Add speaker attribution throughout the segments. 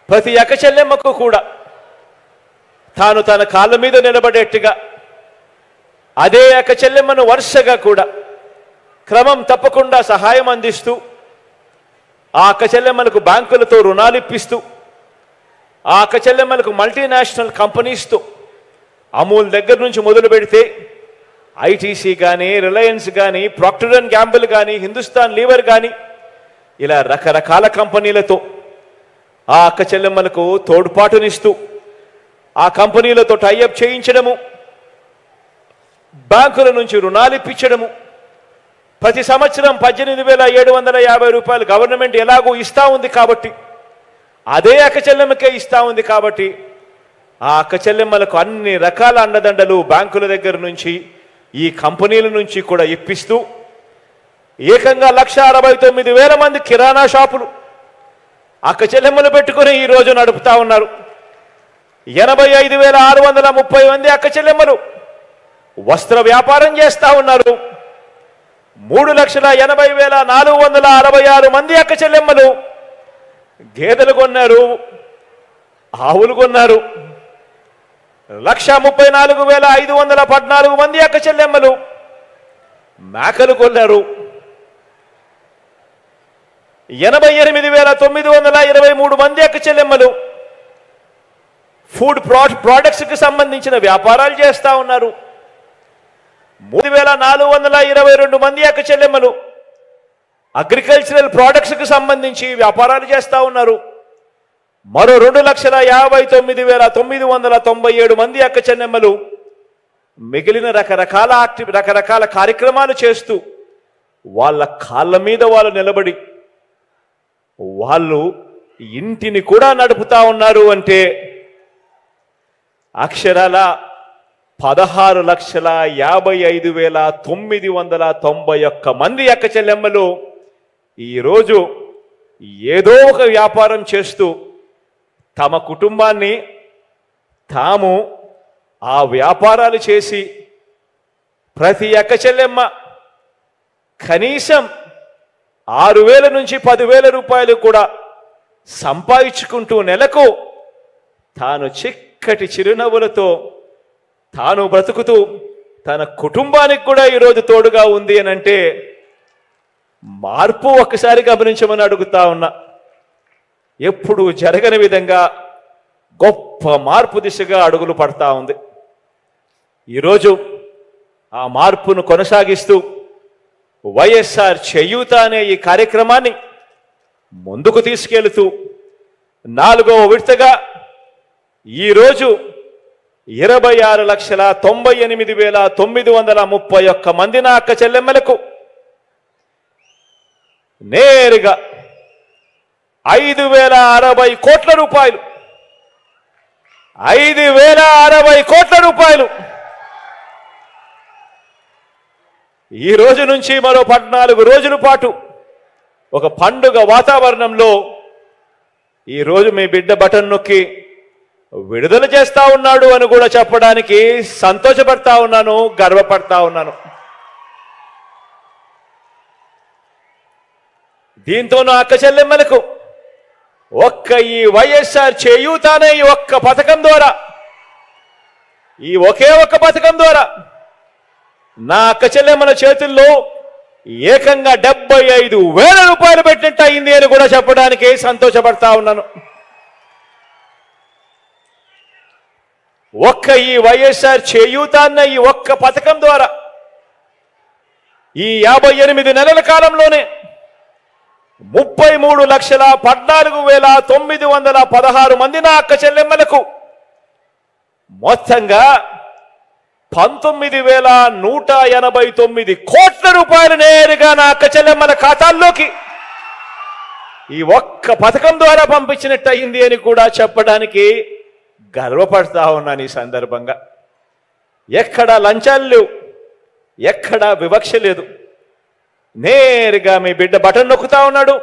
Speaker 1: ప్రతి అక్క చెల్లెమ్మకు కూడా తాను తన కాళ్ళ మీద నిలబడేట్టుగా అదే అక్క చెల్లెమ్మను వరుసగా కూడా క్రమం తప్పకుండా సహాయం అందిస్తూ ఆ అక్క చెల్లెమ్మలకు బ్యాంకులతో రుణాలు ఇప్పిస్తూ ఆ అక్క చెల్లెమ్మలకు మల్టీనేషనల్ కంపెనీస్తో అమూల్ దగ్గర నుంచి మొదలు పెడితే ఐటీసీ కానీ రిలయన్స్ కానీ ప్రాక్టర్ అండ్ గ్యాంబుల్ కానీ హిందుస్థాన్ లీవర్ కానీ ఇలా రకరకాల కంపెనీలతో ఆ అక్క చెల్లెమ్మలకు తోడ్పాటునిస్తూ ఆ కంపెనీలతో టైఅప్ చేయించడము, బ్యాంకుల నుంచి రుణాలు ఇప్పించడము, ప్రతి సంవత్సరం 18,750 రూపాయలు గవర్నమెంట్ ఎలాగో ఇస్తా ఉంది కాబట్టి అదే అక్క చెల్లెమ్మకే ఇస్తా ఉంది కాబట్టి ఆ అక్క చెల్లెమ్మలకు అన్ని రకాల అండదండలు బ్యాంకుల దగ్గర నుంచి ఈ కంపెనీల నుంచి కూడా ఇప్పిస్తూ ఏకంగా 1,69,000 మంది కిరాణా షాపులు అక్క చెల్లెమ్మలు పెట్టుకుని ఈరోజు నడుపుతా ఉన్నారు. 85,630 మంది అక్క చెల్లెమ్మలు వస్త్ర వ్యాపారం చేస్తా ఉన్నారు. 3,80,466 మంది అక్క చెల్లెమ్మలు గేదెలు కొన్నారు, ఆవులు కొన్నారు. 1,34,514 మంది అక్క చెల్లెమ్మలు మేకలు కొన్నారు. 88,923 మంది అక్క చెల్లెమ్మలు ఫుడ్ ప్రోడక్ట్స్కి సంబంధించిన వ్యాపారాలు చేస్తూ ఉన్నారు. 3,422 మంది అక్క చెల్లెమ్మలు అగ్రికల్చరల్ ప్రోడక్ట్స్కి సంబంధించి వ్యాపారాలు చేస్తూ ఉన్నారు. మరో 2,59,997 మంది అక్క చెల్లెమ్మలు మిగిలిన రకరకాల కార్యక్రమాలు చేస్తూ వాళ్ళ కాళ్ళ మీద వాళ్ళు నిలబడి వాళ్ళు ఇంటిని కూడా నడుపుతా ఉన్నారు. అంటే అక్షరాల 16,55,991 మంది అక్క చెల్లెమ్మలు ఈరోజు ఏదో ఒక వ్యాపారం చేస్తూ తమ కుటుంబాన్ని తాము ఆ వ్యాపారాలు చేసి ప్రతి అక్క చెల్లెమ్మ కనీసం 6,000 నుంచి 10,000 రూపాయలు కూడా సంపాదించుకుంటూ నెలకు తాను చిక్కటి చిరునవ్వులతో తాను బ్రతుకుతూ తన కుటుంబానికి కూడా ఈరోజు తోడుగా ఉంది అని అంటే మార్పు ఒక్కసారి గమనించమని అడుగుతా ఉన్నా. ఎప్పుడు జరగని విధంగా గొప్ప మార్పు దిశగా అడుగులు పడతా ఉంది. ఈరోజు ఆ మార్పును కొనసాగిస్తూ వైఎస్ఆర్ చేయూత అనే ఈ కార్యక్రమాన్ని ముందుకు తీసుకెళ్తూ 4వ విడతగా ఈరోజు 26,98,931 మంది నా అక్క చెల్లెమ్మలకు నేరుగా 5,060 కోట్ల రూపాయలు 5,060 కోట్ల రూపాయలు ఈ రోజు నుంచి మరో 14 రోజుల పాటు ఒక పండుగ వాతావరణంలో ఈరోజు మీ బిడ్డ బటన్ నొక్కి విడుదల చేస్తా ఉన్నాడు అని కూడా చెప్పడానికి సంతోషపడతా ఉన్నాను, గర్వపడతా ఉన్నాను. దీంతో నా అక్క చెల్లెమ్మలకు ఈ వైఎస్ఆర్ చేయూత అనే ఈ ఒక్క పథకం ద్వారా, ఈ ఒకే ఒక్క పథకం ద్వారా నా అక్క చెల్లెమ్మల చేతుల్లో ఏకంగా 75,000 రూపాయలు పెట్టినట్టు అయింది అని కూడా చెప్పడానికి సంతోషపడతా ఉన్నాను. ఈ వైఎస్ఆర్ చేయూత అన్న ఈ ఒక్క పథకం ద్వారా ఈ 58 నెలల కాలంలోనే 33,14,916 మంది నా అక్క చెల్లెమ్మలకు మొత్తంగా 19,189 కోట్ల రూపాయలు నేరుగా నా అక్క చెల్లెమ్మల ఖాతాల్లోకి ఈ ఒక్క పథకం ద్వారా పంపించినట్టు అయింది అని కూడా చెప్పడానికి గర్వపడతా ఉన్నాను. ఈ సందర్భంగా ఎక్కడా లంచాలు లేవు, ఎక్కడా వివక్ష లేదు. నేరుగా మీ బిడ్డ బటన్ నొక్కుతా ఉన్నాడు,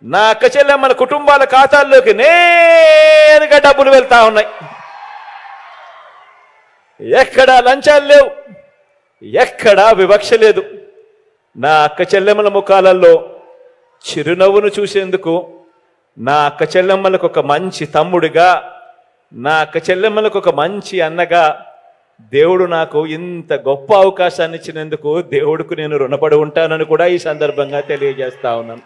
Speaker 1: నా అక్క చెల్లెమ్మల కుటుంబాల ఖాతాల్లోకి నేరుగా డబ్బులు వెళ్తా ఉన్నాయి. ఎక్కడా లంచాలు లేవు, ఎక్కడా వివక్ష లేదు. నా అక్క చెల్లెమ్మల ముఖాలలో చిరునవ్వును చూసేందుకు నా అక్క చెల్లెమ్మలకు ఒక మంచి తమ్ముడిగా, నా అక్క చెల్లెమ్మలకు ఒక మంచి అన్నగా దేవుడు నాకు ఇంత గొప్ప అవకాశాన్ని ఇచ్చినందుకు దేవుడికి నేను రుణపడి ఉంటానని కూడా ఈ సందర్భంగా తెలియజేస్తా ఉన్నాను.